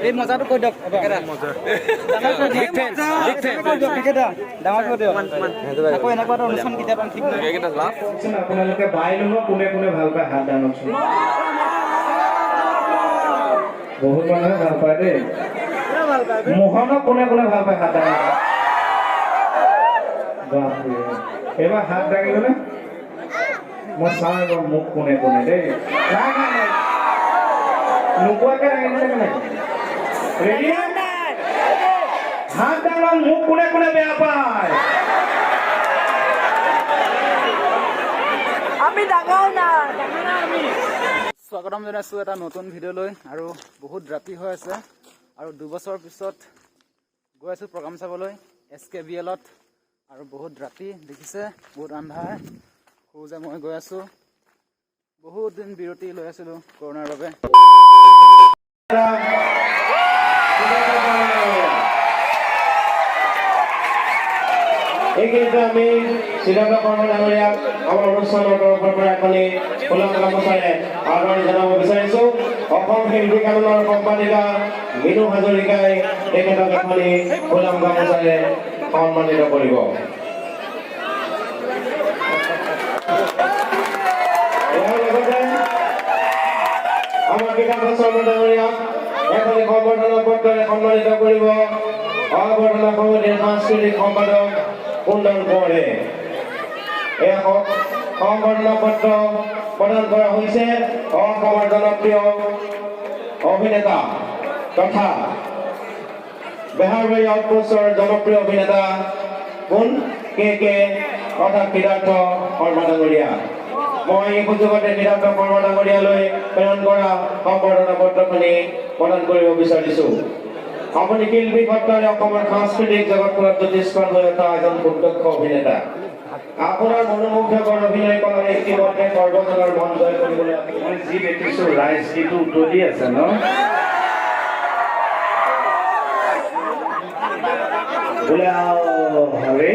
এই মজাটো কৈ দিয়ক আকৌ এনেকুৱা অনুষ্ঠান কেতিয়া পাম ঠিক নাই। আপোনালোকে বাই ল'ব, কোনে কোনে ভাল পায় হাত দাঙকচোন। বহুত মানুহে ভাল পায় দেই। মোহনক কোনে কোনে ভাল পায় হাত দাঙক। এইবাৰ হাত দাঙিবনে মই চাওঁ এবাৰ মোক কোনে কোনে দেই। নোকোৱাকে দাঙিবনে কেনেকে ৰেডি হাত দাঙক মোক কোনে কোনে বেয়া পায়। আমি ডাঙৰ না আমি স্বাগতম জনাইছোঁ এটা নতুন ভিডিঅ'লৈ। আৰু বহুত ৰাতি হৈ আছে আৰু 2 বছৰ পিছত গৈ আছোঁ প্ৰগ্ৰাম চাবলৈ SKBL-ত। আৰু বহুত ৰাতি দেখিছে, বহুত আন্ধাৰ। সৰু যে মই গৈ আছোঁ, বহুত দিন বিৰতি লৈ আছিলোঁ কৰোণাৰ বাবে। এইকেইটা আমি শ্ৰীলংকা কৰ্ম ডাঙৰীয়াক আমাৰ অনুষ্ঠানৰ তৰফৰ পৰা এখনি ফুলাম গামোচাৰে আদৰণি জনাব বিচাৰিছোঁ। অসম শিল্পী কানুনৰ সম্পাদিকা মীনু হাজৰিকাই তেখেতক এখনি ফুলাম গামোচাৰে সন্মানিত কৰিব। ইয়াৰ লগতে আমাৰ কিতাপ শৰ্মা ডাঙৰীয়াক এখনি সম্বৰ্ধনা পত্ৰৰে সন্মানিত কৰিব অৱৰ্ধনা সমিতিৰ সাংস্কৃতিক সম্পাদক কুন্দন কোঁৱৰে। এই সম্বৰ্ধনা পত্ৰ প্ৰদান কৰা হৈছে অসমৰ জনপ্ৰিয় অভিনেতা তথা বেহাৰবাৰী আউটপোষ্টৰ জনপ্ৰিয় অভিনেতা কোন কে অৰ্থাৎ সিদ্ধাৰ্থ শৰ্মা ডাঙৰীয়া। মই এই সুযোগতে সিদ্ধাৰ্থ শৰ্মা ডাঙৰীয়ালৈ প্ৰেৰণ কৰা সম্বৰ্ধনা পত্ৰখনি প্ৰদান কৰিব বিচাৰিছোঁ। আপুনি শিল্পী সত্তাৰে অসমৰ সাংস্কৃতিক জগতখনত যথেষ্ট হৈ উঠা এজন সুদক্ষ অভিনেতা। আপোনাৰ মনোমুগ্ধকৰ অভিনয় কলা ইতিমধ্যে সৰ্বজনৰ মন জয় কৰিবলৈ মই যি দেখিছোঁ ৰাইজ কিন্তু উতলি আছে ন। বোলে হৰে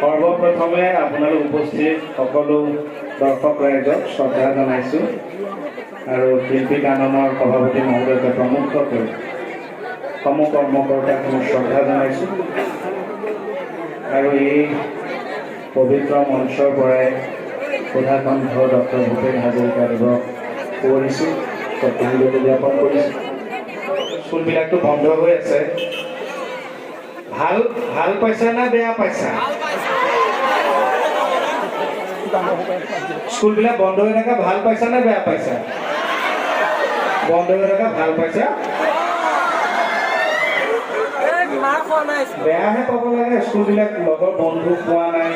সৰ্বপ্ৰথমে আপোনালোক উপস্থিত সকলো দৰ্শক ৰাইজক শ্ৰদ্ধা জনাইছোঁ আৰু শিল্পী কাননৰ সভাপতি মহোদয়কে প্ৰমুখ কৰি সমূহ কৰ্মকৰ্তাক মই শ্ৰদ্ধা জনাইছোঁ। আৰু এই পবিত্ৰ মঞ্চৰ পৰাই সুধাকণ্ঠ ডক্টৰ ভূপেন হাজৰিকাদেৱক কৰিছোঁ, শ্ৰদ্ধাঞ্জলি জ্ঞাপন কৰিছোঁ। স্কুলবিলাকতো বন্ধ হৈ আছে, ভাল পাইছা না বেয়া পাইছা? স্কুলবিলাক বন্ধ হৈ থকা ভাল পাইছা নে বেয়া পাইছা? বন্ধ হৈ থকা ভাল পাইছা? বেয়াহে পাব লাগে, স্কুলবিলাক লগৰ বন্ধু পোৱা নাই।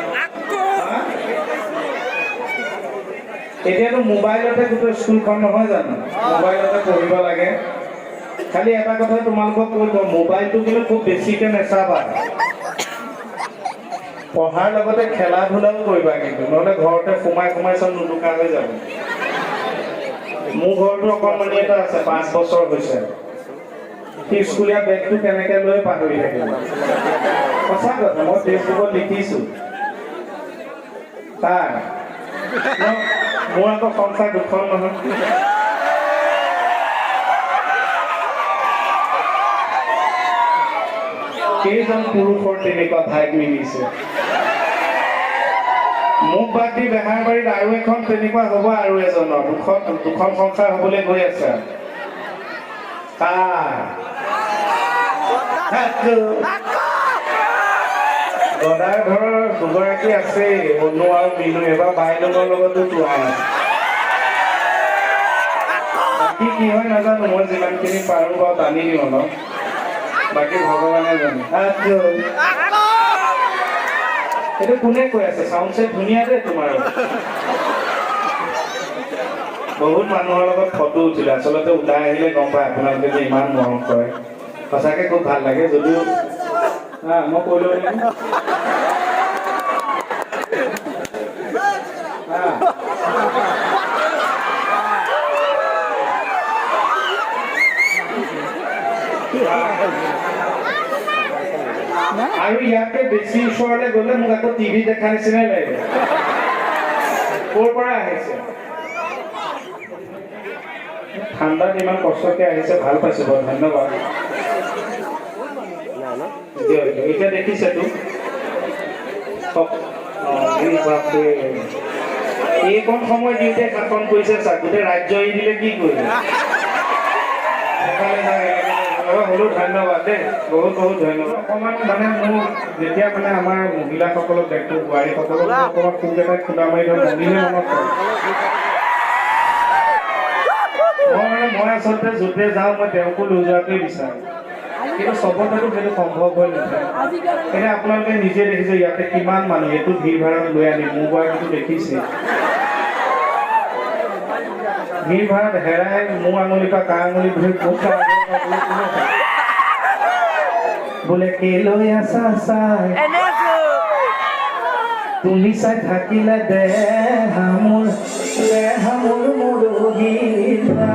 এতিয়াতো মোবাইলতে গোটেই স্কুলখন নহয় জানো, মোবাইলতে পঢ়িব লাগে। খালি এটা কথা তোমালোকক কৈ দিওঁ, মোবাইলটো কিন্তু খুব বেছিকে নেচাবা। পঢ়াৰ লগতে খেলা ধূলাও কৰিবা কিন্তু, নহ'লে ঘৰতে সোমাই চব নুদুকা হৈ যাব। মোৰ ঘৰটো অকণমানি এটা আছে, 5 বছৰ হৈছে। সি স্কুলীয়া বেগটো কেনেকে লৈ পাহৰি থাকিব। সঁচা কথা, মই ফেচবুকত লিখিছোঁ তাৰ মোৰ আকৌ সংসাৰ দুখন নহয়। কেইজন পুৰুষৰ তেনেকুৱা ভাইক মিলিছে। মোক বাদ দি বেহাৰবাৰীত আৰু এখন তেনেকুৱা হ'ব, আৰু এজনৰ দুখন সংসাৰ হ'বলৈ গৈ আছে। গদাৰ ঘৰৰ দুগৰাকী আছে, অনু আৰু মিনু। এবাৰ বাইদেউৰ লগতো যোৱা আছে। বাকী কি হয় নাজানো, মই যিমানখিনি পাৰোঁ বাৰু টানি দিওঁ অলপ, বাকী ভগৱানে জানে। এইটো কোনে কৈ আছে? চাউণ্ড চেট ধুনীয়া দেই তোমাৰ। বহুত মানুহৰ লগত ফটো উঠিলে, আচলতে ওলাই আহিলে গম পায় আপোনালোকে যে ইমান মৰম কৰে। সঁচাকে খুব ভাল লাগে। যদিও মই কৈ লওঁ আৰু ইয়াতে বেছি ওচৰলৈ গ'লে মোক আকৌ টিভি দেখা নিচিনাই লাগে। ক'ৰ পৰা আহিছে ঠাণ্ডাত ইমান কষ্টকে আহিছে ভাল পাইছো বাৰু ধন্যবাদ এতিয়া দেখিছেতো এইকণ সময় দিওঁতে শাসন কৰিছে চাওক গোটেই ৰাজ্য এৰি দিলে কি কৰিলে হ'লেও ধন্যবাদ দেই বহুত বহুত ধন্যবাদ অকণমান মানে মোৰ যেতিয়া মানে আমাৰ মহিলাসকলক দেখোঁ বোৱাৰীসকলক অকণমান খুব এটা খুন্দা মাৰি ধৰক মহিলে মনত পৰে মই আচলতে য'তে যাওঁ মই তেওঁকো লৈ যোৱাটোৱে বিচাৰোঁ কিন্তু চবতেতো সেইটো সম্ভৱ হৈ নুঠে এনে আপোনালোকে নিজে দেখিছে ইয়াতে কিমান মানুহ এইটো ভিৰ ভাড়াত লৈ আনি মোৰ গৰাকীটো দেখিছে ভিৰ ভাড়াত হেৰাই মোৰ আঙুলিৰ পৰা কাৰ আঙুলি ধৰি বোলে কেলৈ আছা চাই তুমি চাই থাকিলে দেহা মোৰ মৰহিলা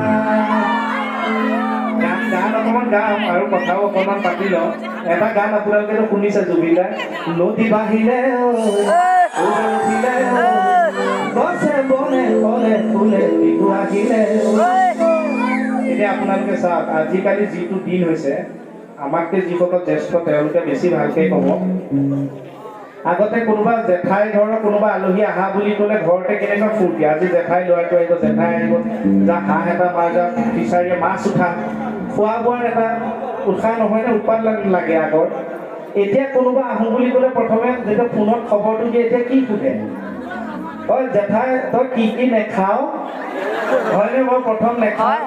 গান অকণমান গাম আৰু কথাও অকণমান পাতি লওঁ এটা গান আপোনালোকেতো শুনিছে জুবিনদাৰ নদী বাঢ়িলে গছে বনে ফলে ফুলে বিহু আহিলে এতিয়া আপোনালোকে চাওক আজিকালি যিটো দিন হৈছে আমাতকৈ যিসকল জ্যেষ্ঠ তেওঁলোকে বেছি ভালকৈ ক'ব আগতে কোনোবা জেঠাই ঘৰৰ কোনোবা আলহী আহা বুলি ক'লে ঘৰতে কেনেকুৱা ফূৰ্তি আজি জেঠাই ল'ৰাটো আহিব জেঠাই আহিব যা হাঁহ এটা মাৰ যা ফিচাৰীয়ে মাছ উঠা খোৱা বোৱাৰ এটা উৎসাহ নহয়নে উৎপাদ লাগে আগৰ এতিয়া কোনোবা আহোঁ বুলি ক'লে প্ৰথমে যেতিয়া ফোনত খবৰটো দিয়ে এতিয়া কি সোধে তই জেঠাই তই কি নেখাওঁ হয়নে মই প্ৰথম নেখাওঁ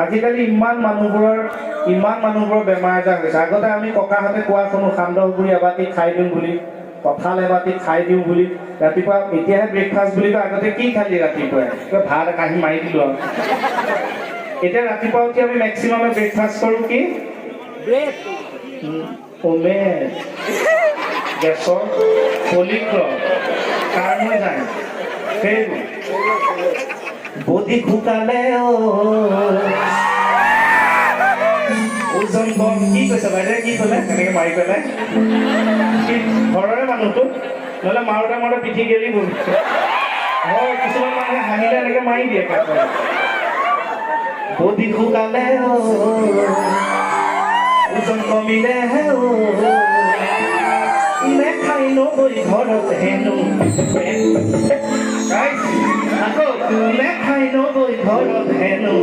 আজিকালি ইমান মানুহবোৰৰ বেমাৰ আজাৰ হৈছে আগতে আমি ককাহঁতে কোৱা শুনো সান্দহগুৰি এবাটি খাই দিওঁ বুলি কঁঠাল এবাটি খাই দিওঁ বুলি ৰাতিপুৱা এতিয়াহে ব্ৰেকফাষ্ট বুলি কয় আগতে কি খালি ৰাতিপুৱাই ভাত কাঢ়ি মাৰি দিলোঁ আৰু এতিয়া ৰাতিপুৱা উঠি আমি মেক্সিমামে ব্ৰেকফাষ্ট কৰোঁ কি গেছৰ পলিক্ৰ কাৰণে যায় সেইবোৰ বডি শুকালে ওজন কম কি কৈছে বাইদেউ কি ক'লে এনেকৈ মাৰি পেলাই ঘৰৰে মানুহটো নহ'লে মাৰোতে পিঠি গেলি বহি হয় কিছুমান মানুহে হাঁহিলে এনেকৈ মাৰি দিয়ে বডি শুকালে ওজন কমিলে নেখাই নগৈ ঘৰত হেনো আকৌ নেখাই নগৈ ঘৰত হেনো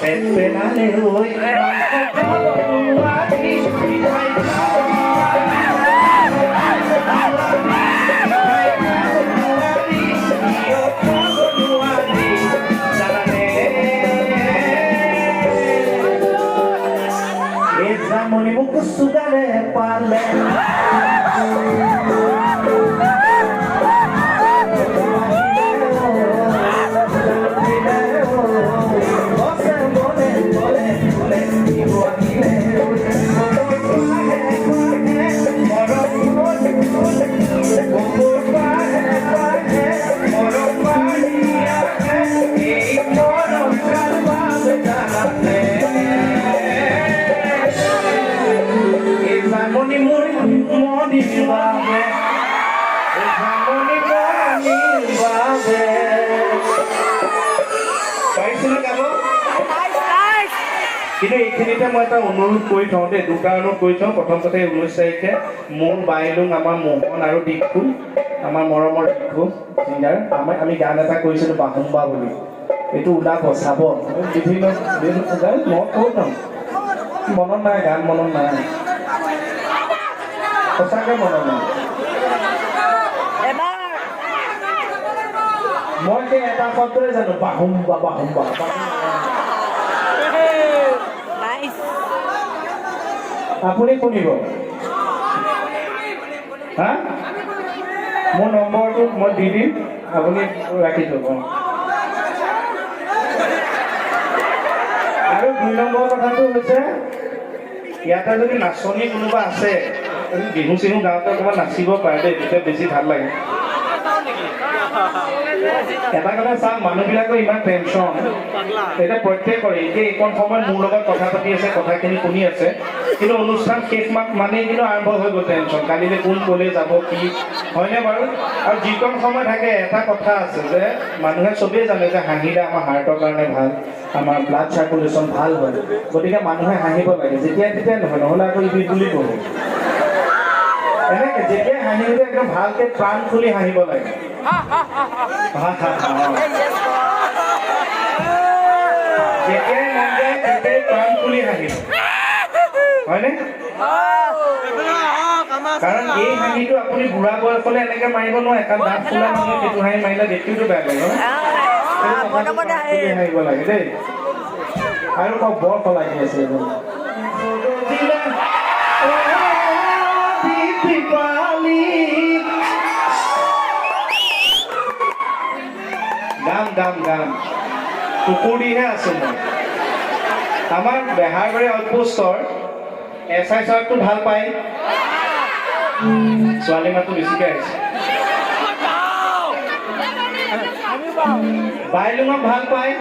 পেট পেলালে জামনি মোক চুগাৰে পালে কিন্তু এইখিনিতে মই এটা অনুৰোধ কৰি থওঁ দেই দুটা অনুৰোধ কৰি থওঁ প্ৰথম কথা 19 তাৰিখে মোৰ বাইলুং আমাৰ মোহন আৰু দীক্ষু আমাৰ মৰমৰ দীক্ষু ছিংগাৰ আমি গান এটা কৰিছিলোঁ বাহুম্বা বুলি এইটো ওলাব চাব বিভিন্ন মই কৈ থওঁ মনত নাই গান মনত নাই সঁচাকৈ মনত নাই মই সেই এটা শব্দই জানো বাহুম্বা বাহুম্বা আপুনি শুনিব হা মোৰ নম্বৰটো মই দি দিম আপুনি ৰাখি থ'ব আৰু 2 নম্বৰ কথাটো হৈছে ইয়াতে যদি নাচনী কোনোবা আছে বিহু চিহু গাঁৱতে অকণমান নাচিব পাৰে দেই তেতিয়া বেছি ভাল লাগে এটা কথা চাওক, মানুহবিলাকৰ ইমান টেনশ্যন, এতিয়া প্ৰত্যেকৰে এতিয়া এইকণ সময়ত মোৰ লগত কথা পাতি আছে, কথাখিনি শুনি আছে, কিন্তু অনুষ্ঠান শেষ মানে কিন্তু আৰম্ভ হৈ গ'ল টেনশ্যন, কালিলৈ কোন ক'লে যাব কি, হয়নে বাৰু? আৰু যিকণ সময় থাকে এটা কথা আছে যে মানুহে চবেই জানে যে হাঁহিলে আমাৰ হাৰ্টৰ কাৰণে ভাল, আমাৰ ব্লাড চাৰ্কুলেশ্যন ভাল হয়, গতিকে মানুহে হাঁহিব লাগে, যেতিয়া তেতিয়া নহয়, নহ'লে আকৌ ইবি বুলি ক'ব। এনেকে যেতিয়া হাঁহিলে একদম ভালকে প্ৰাণ খুলি হাঁহিব লাগে। যেতিয়াই মন যায় তেতিয়াই প্ৰাণ খুলি হাঁহিব, হয়নে? কাৰণ এই হাঁহিটো আপুনি বুঢ়া বয়সলে এনেকে মাৰিব নোৱাৰে, কাৰণ দাঁত ফুলা মানুহে সেইটো হাঁহি মাৰিলে দেখিওতো বেয়া লাগে, হাঁহিব লাগে দেই। আৰু কওক, বৰ সলাগি আছে গাম টুকুৰিহে আছো মই। আমাৰ বেহাৰবাৰী আউটপোষ্টৰ SI ছাৰটো ভাল পায়, ছোৱালী মাতো বেছিকে আহিছে। বাইলুঙক ভাল পায়,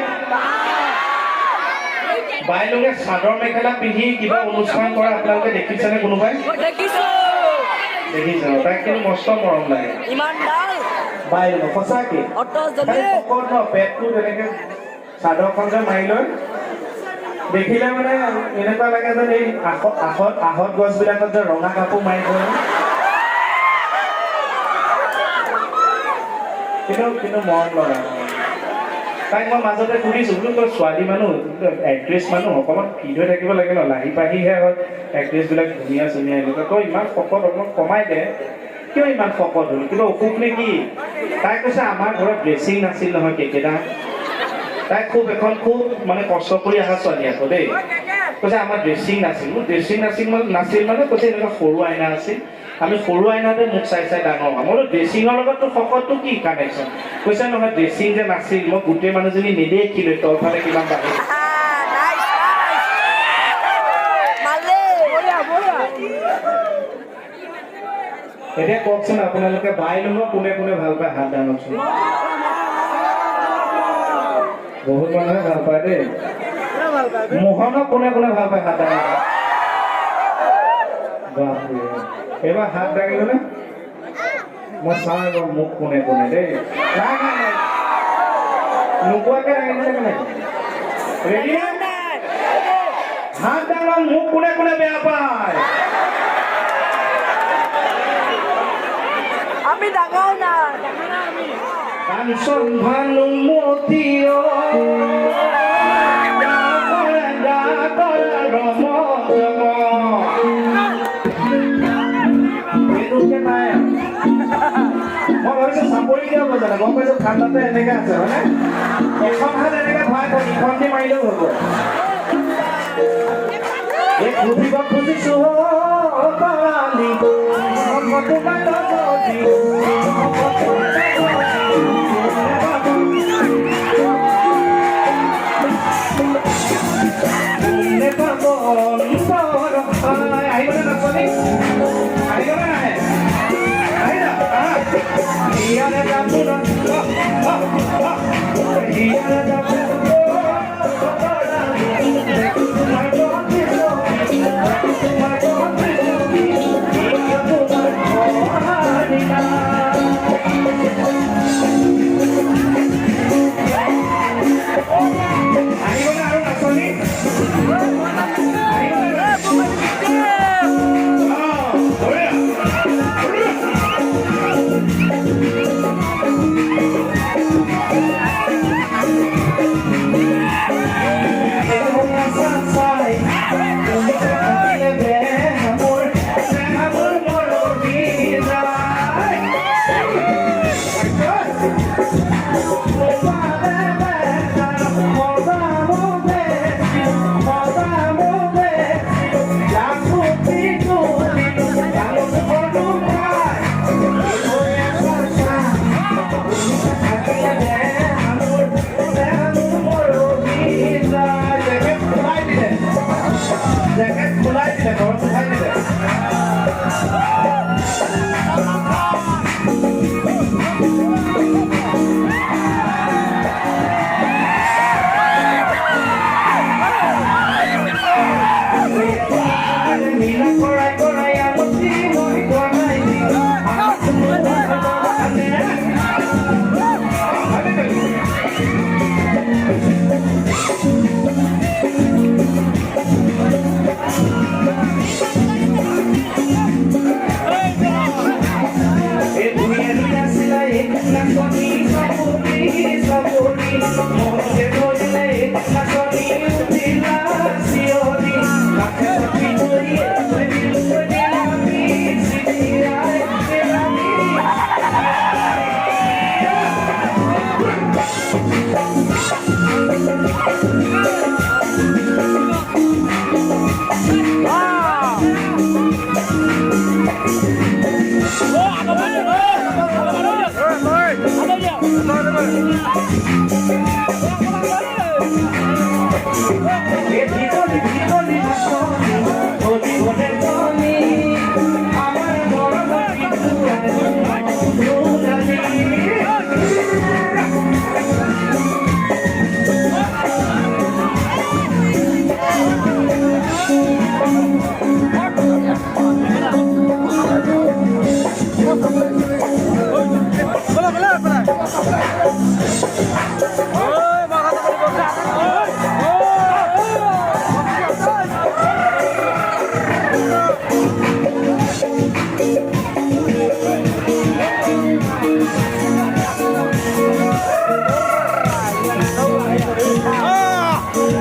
বাইলুঙে চাদৰ মেখেলা পিন্ধি কিবা অনুষ্ঠান কৰা আপোনালোকে দেখিছেনে কোনোবাই? দেখিছে, তাক কিন্তু মস্ত মৰম লাগে বাইলুঙ, সঁচাকে। পেটটো তেনেকে চাদৰখন যে মাৰি লৈ দেখিলে মানে এনেকুৱা লাগে যে এই আহত গছবিলাকত যে ৰঙা কাপোৰ মাৰি থয়, কিন্তু মৰম লগা। তাইক মই মাজতে সুধিছো, বোলো তই ছোৱালী মানুহ, এক্ট্ৰেছ মানুহ, অকণমান ফিট হৈ থাকিব লাগে ন, লাহি পাহিহে হয় এক্ট্ৰেছবিলাক ধুনীয়া চুনীয়া এনেকুৱা, তই ইমান শকত অকণমান কমাই দে, কিয় ইমান শকত হ'ল, কিবা অসুখ নে কি? তাই কৈছে আমাৰ ঘৰত ড্ৰেছিং নাছিল নহয় কেকেটা। তাই খুব মানে কষ্ট কৰি অহা ছোৱালী আকৌ দেই, কৈছে আমাৰ ড্ৰেছিং নাছিল। মোৰ ড্ৰেছিং নাছিল মানে কৈছে এনেকুৱা সৰু আইনা আছিল, আমি সৰু আইনাতে মোক চাই ডাঙৰ হোৱা। মই বোলো ড্ৰেছিঙৰ লগততো শকতটো কি কানেকশ্যন? কৈছে নহয় ড্ৰেছিং যে নাছিল, মই গোটেই মানুহজনী নেদেখিলো তলফালে কিমান বাঢ়ি। এতিয়া কওকচোন আপোনালোকে বাইলুঙক কোনে কোনে ভাল পায়, হাত দাঙকচোন। বহুত মানুহে ভাল পায় দেই। মোহনক কোনে কোনে ভাল পায়, হাত দাঙক। এইবাৰ হাত দাঙিবনে? মই চাওঁ এবাৰ মোক কোনে কোনে দেই। নাই নোকোৱাকে দাঙিছে কেনে? ৰেডি? হাত দাঙক, মোক কোনে কোনে বেয়া পায়? আমি ডাঙৰ না আমি কাঞ্চন ভানুমতীয় মই ভাবিছো চাপৰি দিয়া বজালে, গম পাইছো ঠাণ্ডাতে এনেকে আছে হয়নে? এখন হাত এনেকে ভৰাই থৈ ইখন দি মাৰিলেও হ'ব। এই খুজিব খুজিছো কালি তোমাৰ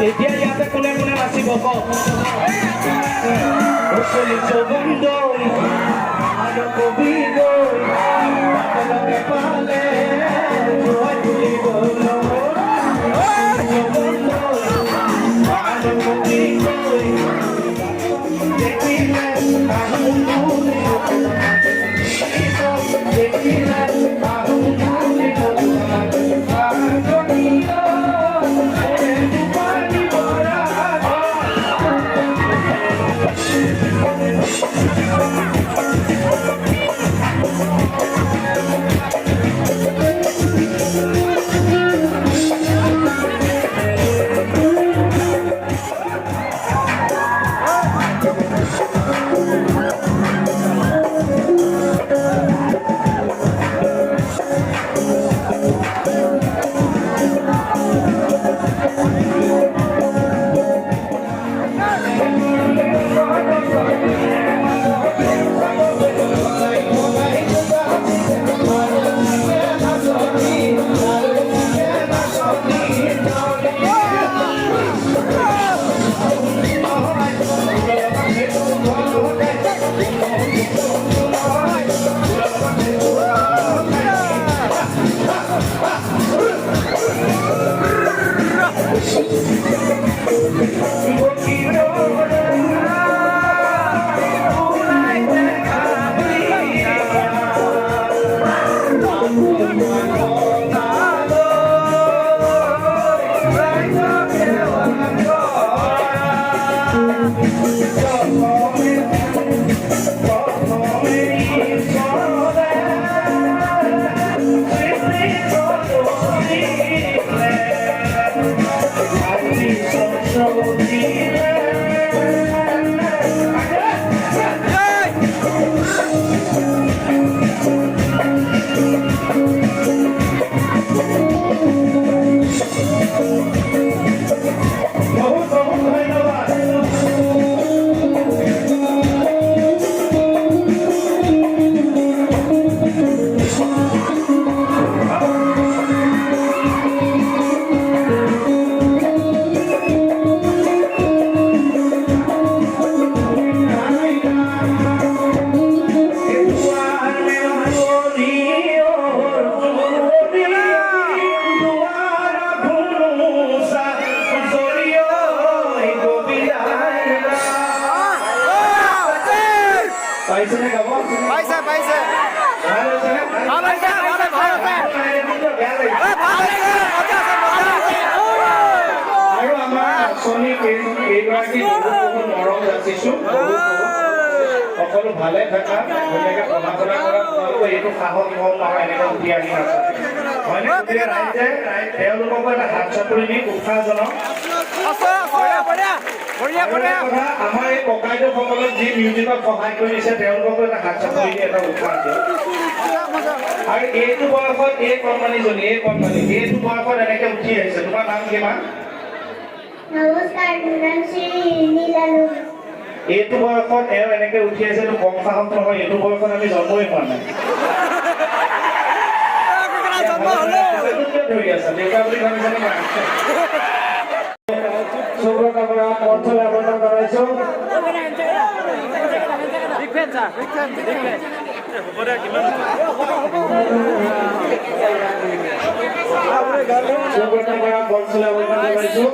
এতিয়া ইয়াতে কোনে কোনে নাচিব কওক চলিছ বন্ধই আৰু কবি গৈ লগে পালে জয় তুলিব আৰু কবি গৈ দেখিলে আহোঁ দেখিলে আহোঁ সকলো ভালে থাকা ধুনীয়াকে পঢ়া শুনা কৰা তোমালোকৰ এইটো সাহস নহ'ল নহয় এনেকৈ উঠি আহি আছে হয়নে গতিকে ৰাইজে তেওঁলোককো এটা হাত চাপৰি দি উৎসাহ জনাওক আমাৰ এই ককাইদেউসকলক যি মিউজিকত সহায় কৰি দিছে তেওঁলোককো এটা হাত চাপৰি দি এটা উৎসাহ দিয়ক আৰু এইটো বয়সত এই কণমানিজনী এইটো বয়সত এনেকে উঠি আহিছে তোমাৰ নাম কিমান নমস্কাৰ নাম শ্ৰী নীলালু এইটো বয়সত এওঁ এনেকে উঠি আছে এইটো কম সাহস নহয় এইটো বয়সত আমি জন্মই হোৱা নাই ধৰি আছে দেউতা বুলি ভাবিছেনে নাই শুভকামনা মঞ্চলৈ আবেদন কৰাইছো শুভকামনা মঞ্চলৈ আবেদন কৰাইছো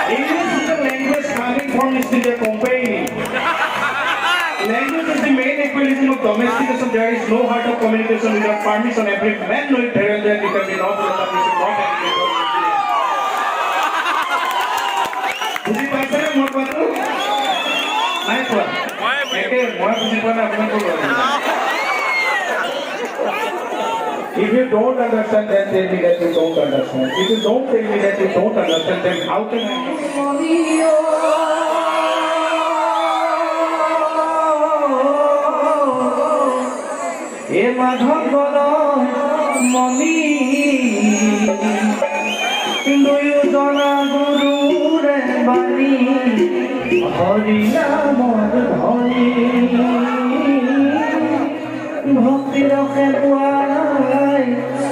English is the language coming from the company. Language is the main equilibrium of domestication. There is no heart of communication without permission. Every man knows there and there it can be not with permission, not educated. বুজি পাইছে মোৰ কথাটো নাই কোৱা একে মই বুজি পোৱা নাই আপোনালোকৰ If you don't understand, then tell me that you don't understand. If you don't tell me that you don't understand, then how can I? এ মাধৱ মণি দুয়োজনা গুৰুৰে বাণী হৰি নামৰ ধৰি ভক্তি ৰসে পুৱাই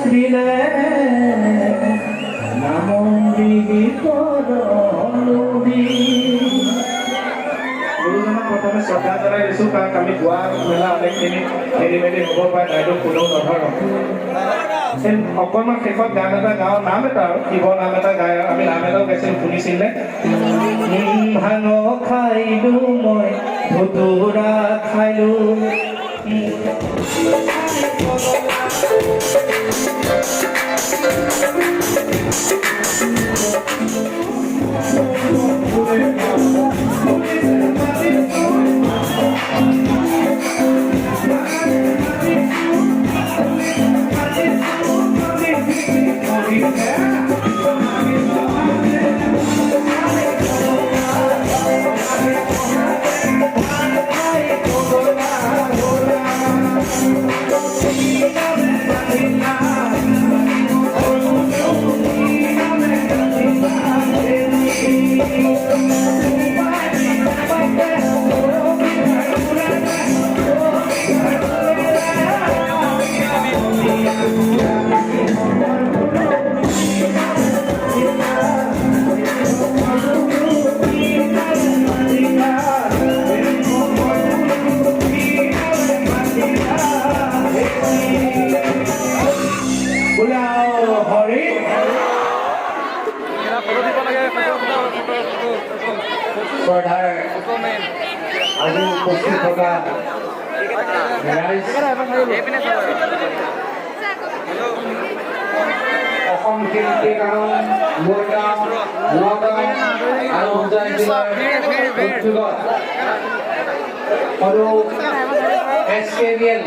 দিলে নাম গুৰুজনক প্ৰথমে শ্ৰদ্ধা জনাই দিছোঁ কাৰণ আমি গোৱা মেলা অনেকখিনি খেলি মেলি হ'ব পাৰে তাইতো কোনেও নধৰক অকণমান শেষত গান এটা গাওঁ নাম এটা আৰু শিৱ নাম এটা গাই আমি নাম এটাও গাইছিলোঁ শুনিছিলে ভাঙ খাইলো মই ধুতুৰা খাইলো আজি উপস্থিত থকা অসম শিল্পী কাৰন মৰিগাঁও নগাঁও আৰু উজান জিলাৰ উদ্যোগত সৰু SKBL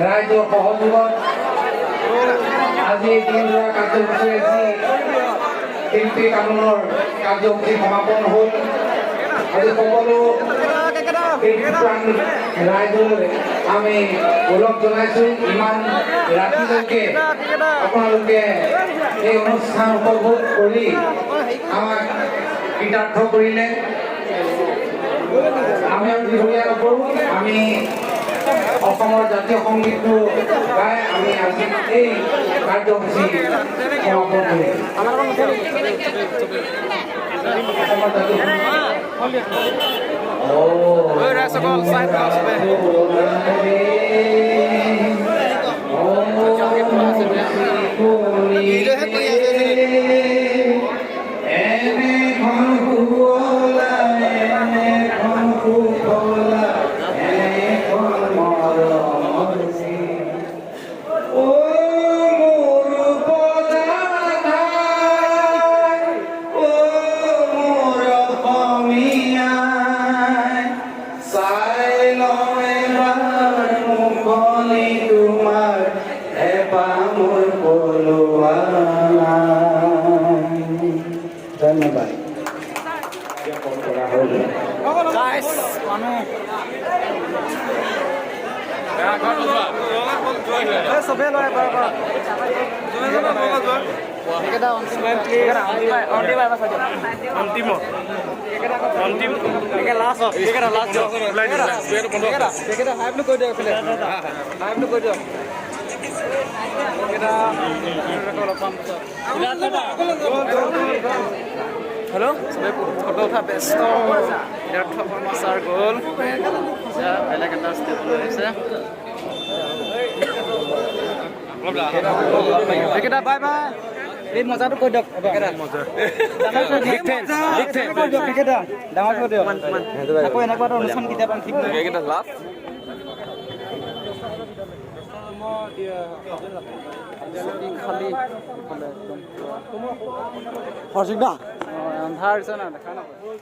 ৰাইজৰ সহযোগত আজি দিনজোৰা কাৰ্যসূচী শিল্পী কানুনৰ কাৰ্যসূচী সমাপন হ'ল আজি সকলো ৰাইজলৈ আমি ওলগ জনাইছোঁ ইমান ৰাতিলৈকে আপোনালোকে এই অনুষ্ঠান উপভোগ কৰি আমাক কৃতাৰ্থ কৰিলে আমি আৰু দীঘলীয়া নকৰোঁ আমি অসমৰ জাতীয় সংগীতটো গাই আমি আজি এই কাৰ্যসূচী সমাপন কৰিম অসমৰ জাতীয় ধন্যবাদ চবে লয় অন্তিম হেল্ল' চবে ফটো উঠা ব্যস্ত তীৰ্থ শৰ্মা ছাৰ গ'ল বেলেগ এটা ষ্টেপ লৈ আহিছে এইকেইটা বাই বাই এই মজাটো কৈ দিয়ক ডাঙৰ কৈ দিয়ক আকৌ এনেকুৱা এটা অনুষ্ঠান কেতিয়া পাম ঠিক নাই খালি আন্ধাৰ হৈছে না দেখা নাপায়